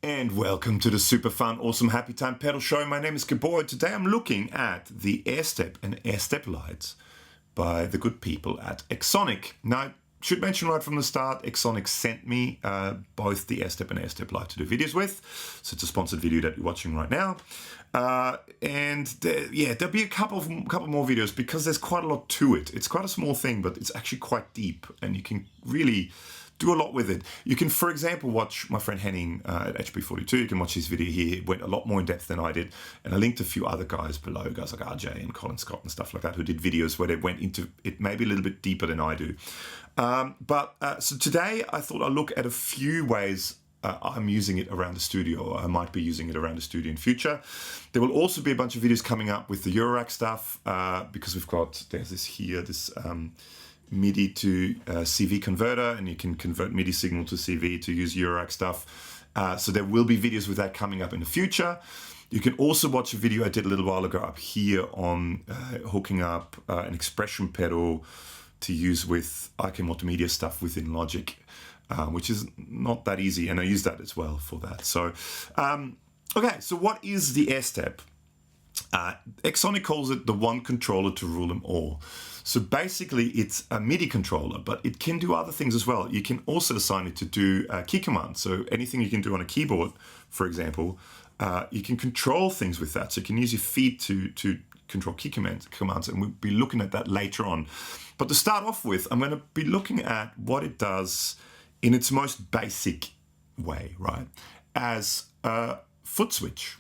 And welcome to the super fun, awesome, happy time pedal show. My name is Gabor, and today I'm looking at the AIRSTEP and AIRSTEP Lite by the good people at XSonic. Now, I should mention right from the start, XSonic sent me both the AIRSTEP and AIRSTEP Lite to do videos with. So it's a sponsored video that you're watching right now. There'll be a couple more videos because there's quite a lot to it. It's quite a small thing, but it's actually quite deep, and you can really do a lot with it. You can, for example, watch my friend Henning at HP42. You can watch his video here. It went a lot more in depth than I did. And I linked a few other guys below, guys like RJ and Colin Scott and stuff like that, who did videos where they went into it maybe a little bit deeper than I do. So today I thought I'd look at a few ways I'm using it around the studio, or I might be using it around the studio in future. There will also be a bunch of videos coming up with the Eurorack stuff because there's this here, this MIDI to CV converter, and you can convert MIDI signal to CV to use Eurorack stuff. So there will be videos with that coming up in the future. You can also watch a video I did a little while ago up here on hooking up an expression pedal to use with IK Multimedia stuff within Logic, which is not that easy, and I use that as well for that. So, okay, so what is the AIRSTEP? XSonic calls it the one controller to rule them all. So basically it's a MIDI controller, but it can do other things as well. You can also assign it to do key commands. So anything you can do on a keyboard, for example, you can control things with that. So you can use your feet to control key commands, and we'll be looking at that later on. But to start off with, I'm going to be looking at what it does in its most basic way, right? As a foot switch.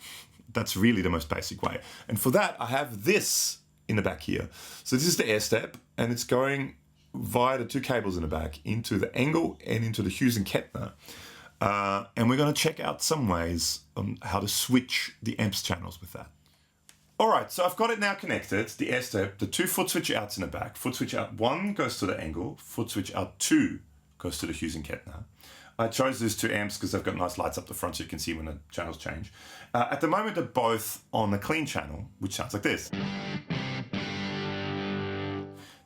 That's really the most basic way. And for that, I have this in the back here. So this is the AIRSTEP, and it's going via the two cables in the back into the Engel and into the Hughes and Kettner. And we're going to check out some ways on how to switch the amps channels with that. All right, so I've got it now connected, the AIRSTEP, the two foot switch outs in the back. Foot switch out 1 goes to the Engel, foot switch out 2 goes to the Hughes and Kettner. I chose these two amps because they've got nice lights up the front so you can see when the channels change. At the moment, they're both on the clean channel, which sounds like this.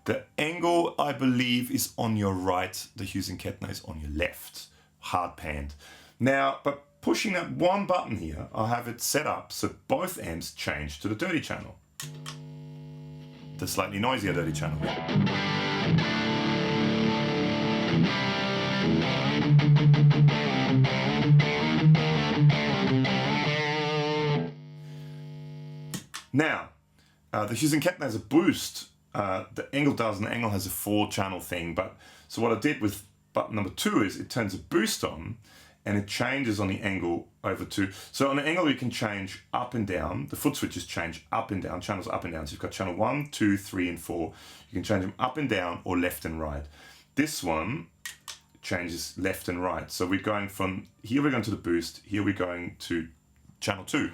The Engel, I believe, is on your right. The Hughes and Kettner is on your left, hard panned. Now, but pushing that one button here, I'll have it set up so both amps change to the dirty channel. The slightly noisier dirty channel. Now, the Hughes and Kettner has a boost. The Engel does, and the Engel has a 4-channel thing. But so what I did with button number 2 is it turns a boost on, and it changes on the Engel over to. So on the Engel, you can change up and down. The foot switches change up and down, channels up and down. So you've got channel 1, 2, 3, and 4. You can change them up and down or left and right. This one changes left and right. So we're going from here, we're going to the boost. Here we're going to channel 2.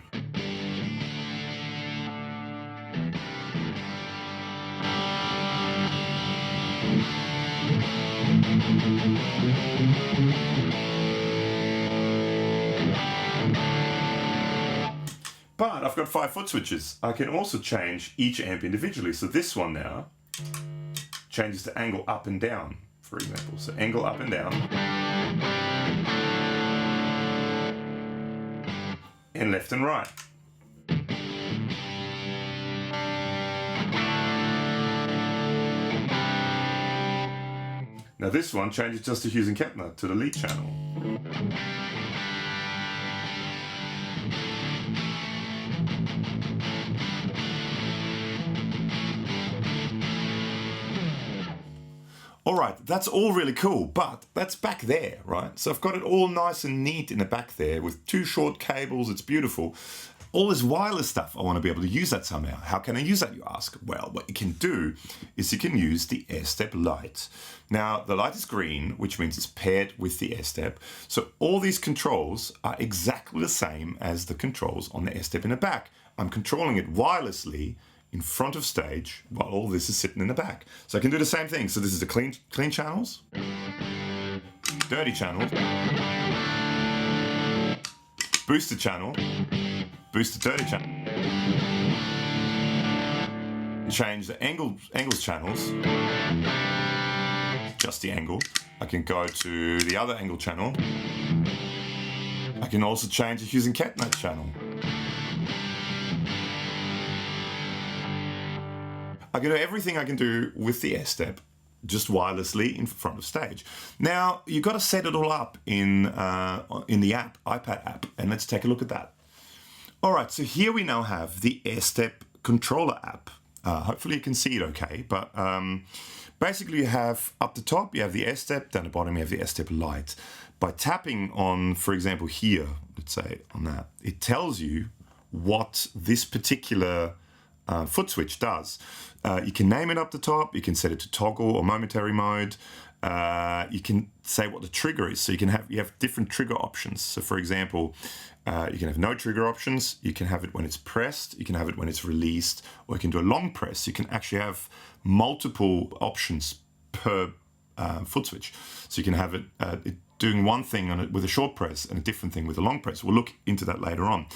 But I've got 5 foot switches. I can also change each amp individually. So this one now changes the angle up and down, for example. So angle up and down. And left and right. Now this one changes just to Hughes and Kettner, to the lead channel. All right, that's all really cool, but that's back there, right? So I've got it all nice and neat in the back there with 2 short cables. It's beautiful. All this wireless stuff, I want to be able to use that somehow. How can I use that, you ask? Well, what you can do is you can use the AIRSTEP Lite. Now, the Lite is green, which means it's paired with the AIRSTEP. So all these controls are exactly the same as the controls on the AIRSTEP in the back. I'm controlling it wirelessly in front of stage while all this is sitting in the back. So I can do the same thing. So this is the clean channels, dirty channel, boosted channel, boosted dirty channel. Change the angles channels, just the angle. I can go to the other angle channel. I can also change it using cat note channel. I can do everything I can do with the AirSTEP just wirelessly in front of stage. Now, you've got to set it all up in the app, iPad app, and let's take a look at that. All right, so here we now have the AirSTEP controller app. Hopefully you can see it okay, but basically you have up the top, you have the AirSTEP, down the bottom you have the AirSTEP Lite. By tapping on, for example, here, let's say on that, it tells you what this particular foot switch does. You can name it up the top, you can set it to toggle or momentary mode. You can say what the trigger is, so you have different trigger options. So for example, you can have no trigger options, you can have it when it's pressed, you can have it when it's released, or you can do a long press. You can actually have multiple options per foot switch. So you can have it doing one thing on it with a short press and a different thing with a long press. We'll look into that later on.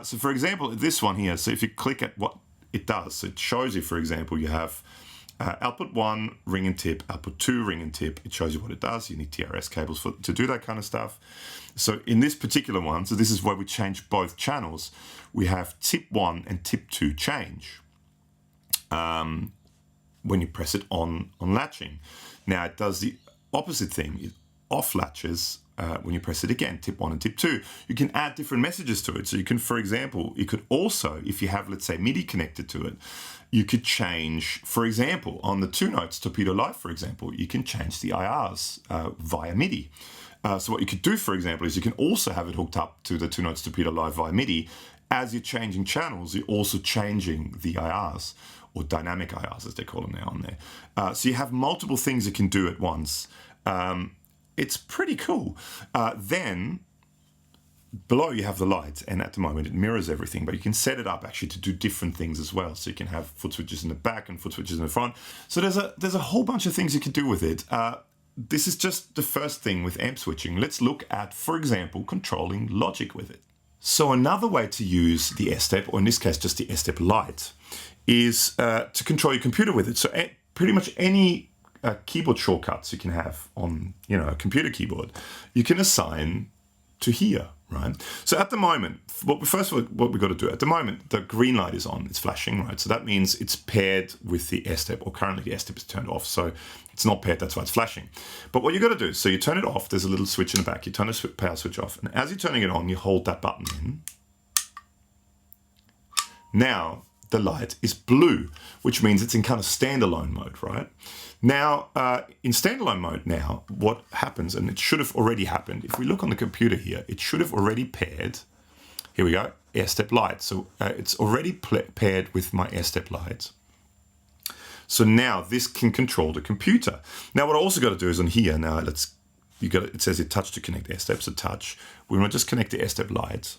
So for example, this one here, so if you click at what it does, so it shows you, for example, you have output 1, ring and tip, output 2, ring and tip. It shows you what it does. You need TRS cables to do that kind of stuff. So in this particular one, so this is where we change both channels. We have tip 1 and tip 2 change when you press it on latching. Now it does the opposite thing. It off latches when you press it again, tip 1 and tip 2. You can add different messages to it. So you can, for example, you could also, if you have, let's say, MIDI connected to it, you could change, for example, on the 2 notes Torpedo Lite, for example, you can change the IRs via MIDI. So what you could do, for example, is you can also have it hooked up to the 2 notes Torpedo Lite via MIDI. As you're changing channels, you're also changing the IRs, or dynamic IRs as they call them now on there. So you have multiple things you can do at once. It's pretty cool. Then below you have the light, and at the moment it mirrors everything, but you can set it up actually to do different things as well. So you can have foot switches in the back and foot switches in the front. So there's a whole bunch of things you can do with it. This is just the first thing with amp switching. Let's look at, for example, controlling logic with it. So another way to use the AirSTEP, or in this case just the AirSTEP Lite, is to control your computer with it. So pretty much any keyboard shortcuts you can have on, a computer keyboard, you can assign to here, right? So at the moment, what we've got to do at the moment, the green light is on, it's flashing, right? So that means it's paired with the AirSTEP, or currently the AirSTEP is turned off, so it's not paired, that's why it's flashing. But what you got to do, so you turn it off, there's a little switch in the back, you turn the power switch off, and as you're turning it on, you hold that button in. Now, the light is blue, which means it's in kind of standalone mode, right? Now, in standalone mode now, what happens, and it should have already happened, if we look on the computer here, it should have already paired, here we go, AirSTEP Lite. So it's already paired with my AirSTEP Lite. So now this can control the computer. Now what I also got to do is on here, now it says you touch to connect AirSTEP, so touch. We want to just connect the AirSTEP Lite.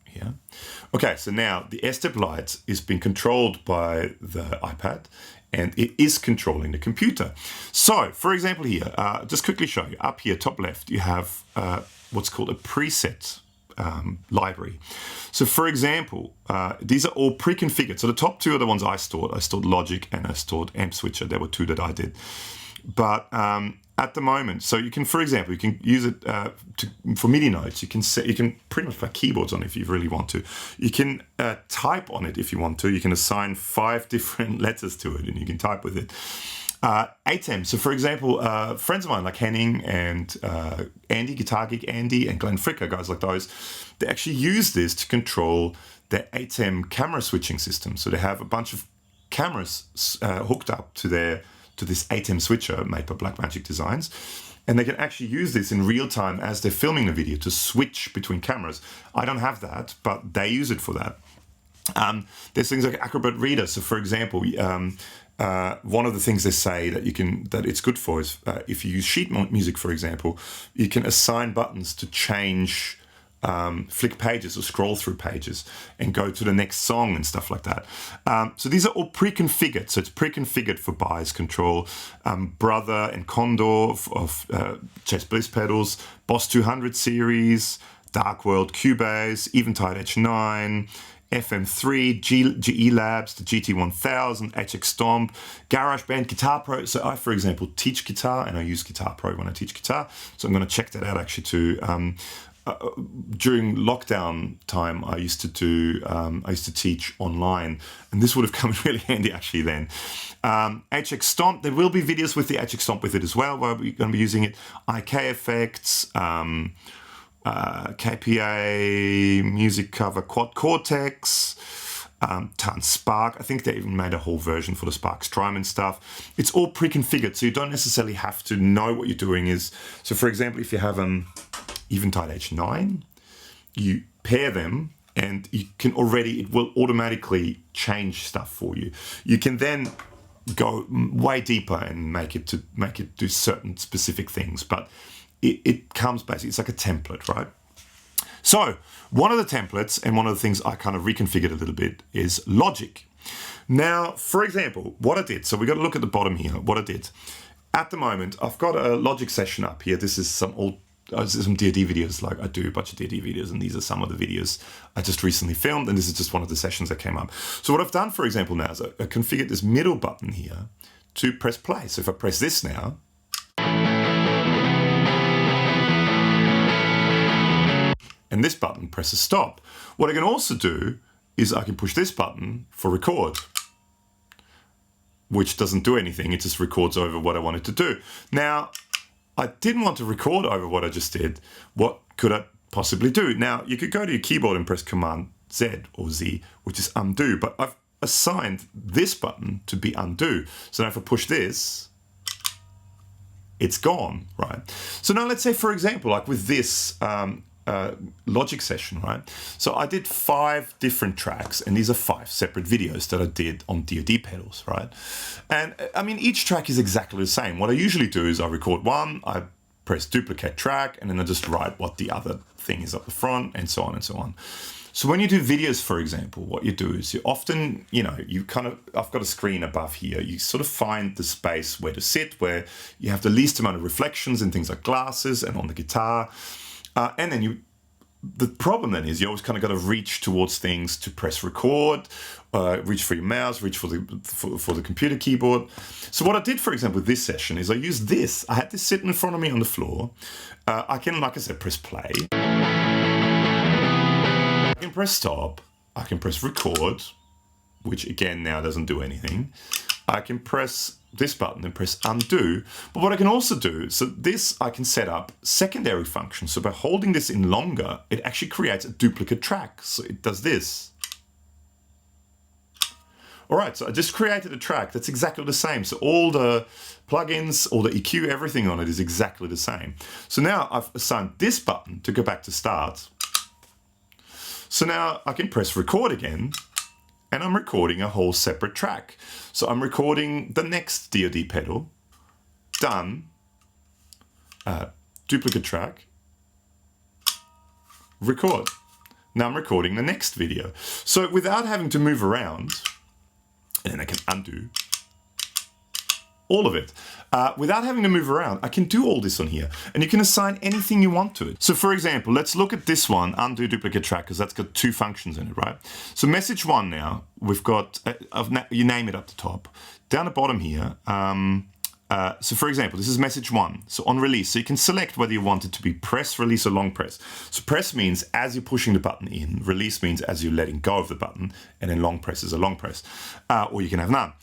Here. Okay, so now the AirSTEP Lite is being controlled by the iPad, and it is controlling the computer. So, for example here, just quickly show you, up here, top left, you have what's called a preset library. So for example, these are all pre-configured. So the top two are the ones I stored. I stored Logic and I stored Amp Switcher. There were two that I did. But at the moment, so you can, for example, you can use it for MIDI notes. You can pretty much play keyboards on it if you really want to. You can type on it if you want to. You can assign 5 different letters to it, and you can type with it. ATEM. So for example, friends of mine like Henning and Andy, Guitar Geek Andy, and Glenn Fricker, guys like those, they actually use this to control their ATEM camera switching system. So they have a bunch of cameras hooked up to this ATEM switcher made by Blackmagic Designs, and they can actually use this in real time as they're filming the video to switch between cameras. I don't have that, but they use it for that. There's things like Acrobat Reader. So for example, one of the things they say that it's good for is if you use sheet music, for example, you can assign buttons to change, flick pages or scroll through pages and go to the next song and stuff like that. So these are all pre-configured. So it's pre-configured for bias control, Brother and Condor of Chess Bliss pedals, Boss 200 series, Dark World Cubase, Eventide H9, FM3, GE Labs, the GT1000, HX Stomp, GarageBand, Guitar Pro. So I, for example, teach guitar and I use Guitar Pro when I teach guitar. So I'm going to check that out actually too. during lockdown time, I used to do, I used to teach online, and this would have come in really handy actually then. HX Stomp, there will be videos with the HX Stomp with it as well, where we're going to be using it. IK effects, KPA, music cover, Quad Cortex, Tan Spark. I think they even made a whole version for the Spark Strymon stuff. It's all pre-configured, so you don't necessarily have to know what you're doing is. So for example, if you have Eventide H9, you pair them and you can already, it will automatically change stuff for you. You can then go way deeper and make it do certain specific things, but it comes basically, it's like a template, right? So one of the templates and one of the things I kind of reconfigured a little bit is Logic. Now, for example, what I did, so we got to look at the bottom here, what I did. At the moment, I've got a Logic session up here. This is some old, some DoD videos, like I do a bunch of DoD videos, and these are some of the videos I just recently filmed, and this is just one of the sessions that came up. So what I've done, for example, now is I configured this middle button here to press play. So if I press this now, and this button presses stop. What I can also do is I can push this button for record, which doesn't do anything. It just records over what I wanted to do. Now, I didn't want to record over what I just did. What could I possibly do? Now, you could go to your keyboard and press Command Z or Z, which is undo, but I've assigned this button to be undo. So now if I push this, it's gone, right? So now let's say, for example, like with this, Logic session, right? So I did 5 different tracks, and these are 5 separate videos that I did on DoD pedals, right? And I mean, each track is exactly the same. What I usually do is I record one, I press duplicate track, and then I just write what the other thing is up the front, and so on and so on. So when you do videos, for example, what you do is you often, you know, you kind of, I've got a screen above here, you sort of find the space where to sit, where you have the least amount of reflections and things like glasses and on the guitar. And then the problem then is you always kind of got to reach towards things to press record, reach for your mouse, reach for the computer keyboard. So what I did, for example, with this session is I used this. I had this sitting in front of me on the floor. I can, like I said, press play. I can press stop. I can press record, which again now doesn't do anything. I can press this button and press undo. But what I can also do, so this I can set up secondary functions. So by holding this in longer, it actually creates a duplicate track. So it does this. All right, so I just created a track that's exactly the same. So all the plugins, all the EQ, everything on it is exactly the same. So now I've assigned this button to go back to start. So now I can press record again, and I'm recording a whole separate track. So I'm recording the next DoD pedal, done, duplicate track, record. Now I'm recording the next video. So without having to move around, and then I can undo all of it. Without having to move around, I can do all this on here, and you can assign anything you want to it. So for example, let's look at this one, undo duplicate track, because that's got 2 functions in it, right? So message 1 now, we've got, you name it up the top. Down the bottom here, so for example, this is message 1. So on release, so you can select whether you want it to be press, release, or long press. So press means as you're pushing the button in, release means as you're letting go of the button, and then long press is a long press, or you can have none.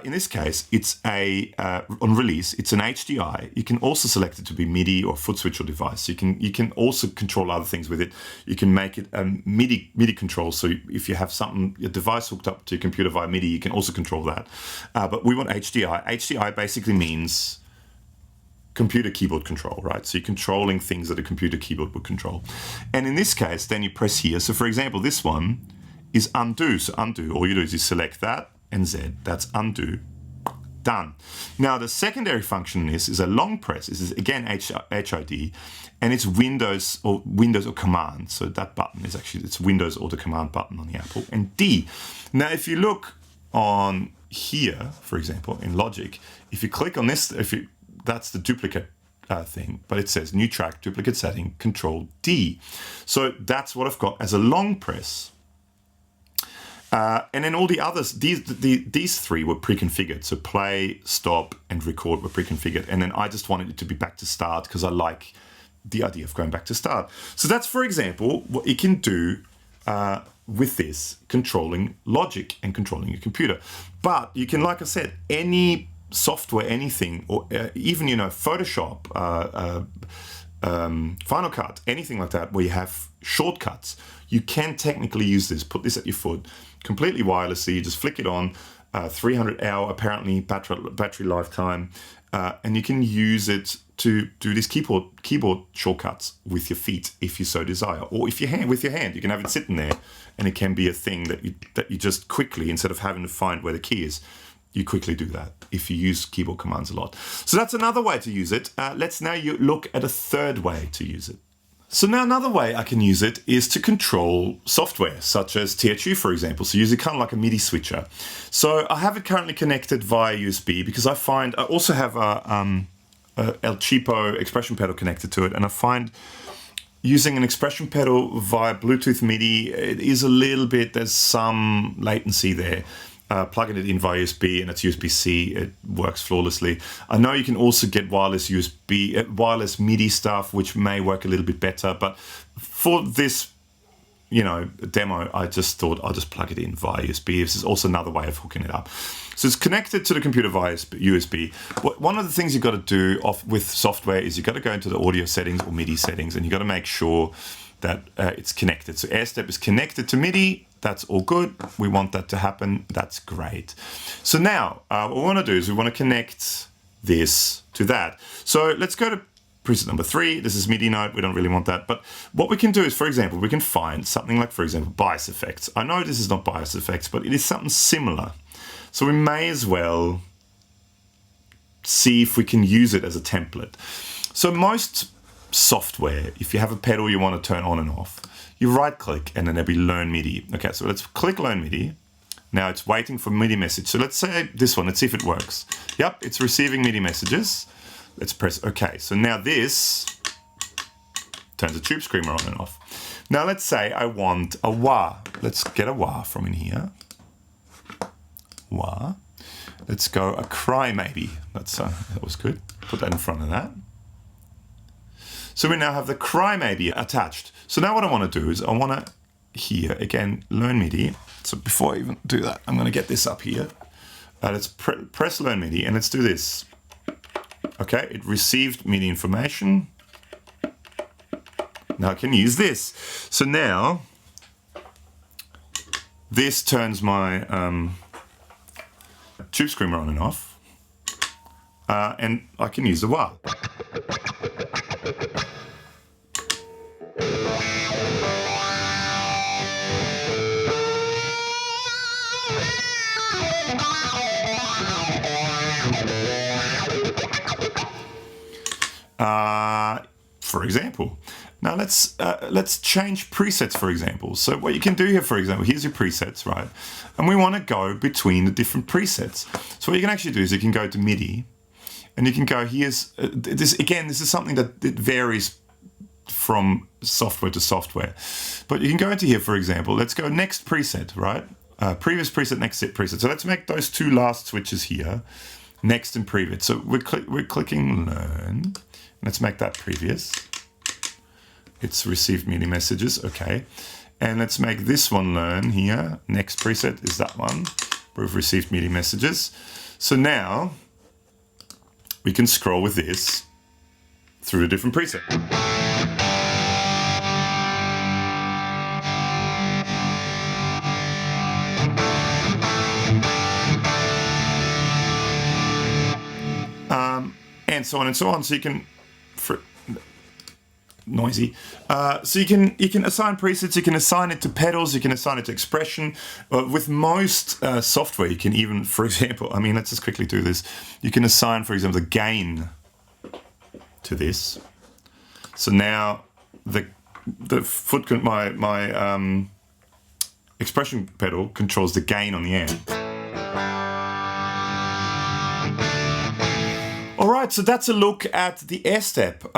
In this case, it's on release, it's an HDI. You can also select it to be MIDI or foot switch or device. So you can also control other things with it. You can make it a MIDI control. So if you have your device hooked up to your computer via MIDI, you can also control that. But we want HDI. HDI basically means computer keyboard control, right? So you're controlling things that a computer keyboard would control. And in this case, then you press here. So for example, this one is undo. So undo, all you do is you select that, and Z, that's undo, done. Now the secondary function in this is a long press. This is again HID, and it's Windows or Command. So that button is actually, it's Windows or the Command button on the Apple, and D. Now if you look on here, for example, in Logic, if you click on this, that's the duplicate thing, but it says new track, duplicate setting, Control D. So that's what I've got as a long press. And then all the others, these 3 were pre-configured. So play, stop, and record were pre-configured. And then I just wanted it to be back to start because I like the idea of going back to start. So that's, for example, what you can do with this, controlling logic and controlling your computer. But you can, like I said, any software, anything, or even, you know, Photoshop, Final Cut, anything like that, where you have shortcuts, you can technically use this. Put this at your foot, completely wirelessly. You just flick it on, 300-hour apparently battery lifetime, and you can use it to do these keyboard shortcuts with your feet if you so desire, or if with your hand. You can have it sitting there, and it can be a thing that you just quickly, instead of having to find where the key is, you quickly do that if you use keyboard commands a lot. So that's another way to use it. Let's now look at a third way to use it. So now another way I can use it is to control software, such as THU, for example. So use it kind of like a MIDI switcher. So I have it currently connected via USB because I find I also have a El Cheapo expression pedal connected to it, and I find using an expression pedal via Bluetooth MIDI, it is a little bit, there's some latency there. Plugging it in via USB, and it's USB-C, it works flawlessly. I know you can also get wireless wireless MIDI stuff, which may work a little bit better, but for this, you know, demo, I just thought I'll just plug it in via USB. This is also another way of hooking it up. So it's connected to the computer via USB. One of the things you've got to do with software is you've got to go into the audio settings or MIDI settings, and you've got to make sure that it's connected. So AirSTEP is connected to MIDI. That's all good. We want that to happen. That's great. So now what we want to do is we want to connect this to that. So let's go to preset number 3. This is MIDI note. We don't really want that. But what we can do is, for example, we can find something like, for example, bias effects. I know this is not bias effects, but it is something similar. So we may as well see if we can use it as a template. So most software, if you have a pedal you want to turn on and off, you right click and then there'll be Learn MIDI. Okay, so let's click Learn MIDI. Now it's waiting for MIDI message. So let's say this one, let's see if it works. Yep, it's receiving MIDI messages. Let's press OK. So now this turns the tube screamer on and off. Now let's say I want a wah. Let's get a wah from in here. Wah. Let's go a cry maybe. That was good. Put that in front of that. So we now have the cry maybe attached. So now what I want to do is I want to, here, again, Learn MIDI. So before I even do that, I'm going to get this up here. Let's press Learn MIDI, and let's do this. Okay, it received MIDI information. Now I can use this. So now, this turns my tube screamer on and off. And I can use the wah. For example. Now let's change presets, for example. So what you can do here, for example, here's your presets, right? And we want to go between the different presets. So what you can actually do is you can go to MIDI, and you can go, here's, this is something that it varies from software to software. But you can go into here, for example, let's go next preset, right? Previous preset, next preset. So let's make those two last switches here, next and previous. So we're clicking Learn. Let's make that previous. It's received MIDI messages, okay. And let's make this one Learn here. Next preset is that one. We've received MIDI messages. So now we can scroll with this through a different preset. And so on and so on. So you can, noisy. So you can assign presets. You can assign it to pedals. You can assign it to expression. With most software, you can even, for example, I mean, let's just quickly do this. You can assign, for example, the gain to this. So now the foot, my expression pedal controls the gain on the amp. All right, so that's a look at the AirSTEP.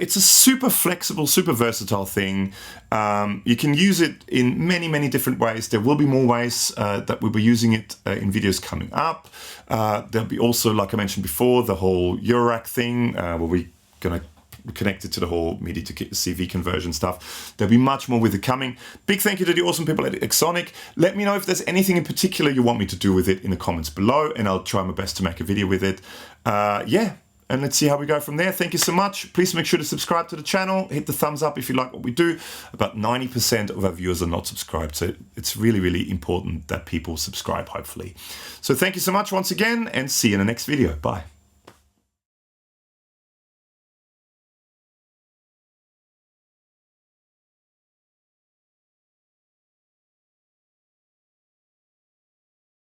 It's a super flexible, super versatile thing. You can use it in many, many different ways. There will be more ways that we'll be using it in videos coming up. There'll be also, like I mentioned before, the whole Eurorack thing, where we're going to connected to the whole MIDI to CV conversion stuff. There'll be much more with it coming. Big thank you to the awesome people at XSonic. Let me know if there's anything in particular you want me to do with it in the comments below, and I'll try my best to make a video with it. Yeah, and let's see how we go from there. Thank you so much. Please make sure to subscribe to the channel. Hit the thumbs up if you like what we do. About 90% of our viewers are not subscribed, so it's really, really important that people subscribe, hopefully. So thank you so much once again, and see you in the next video. Bye.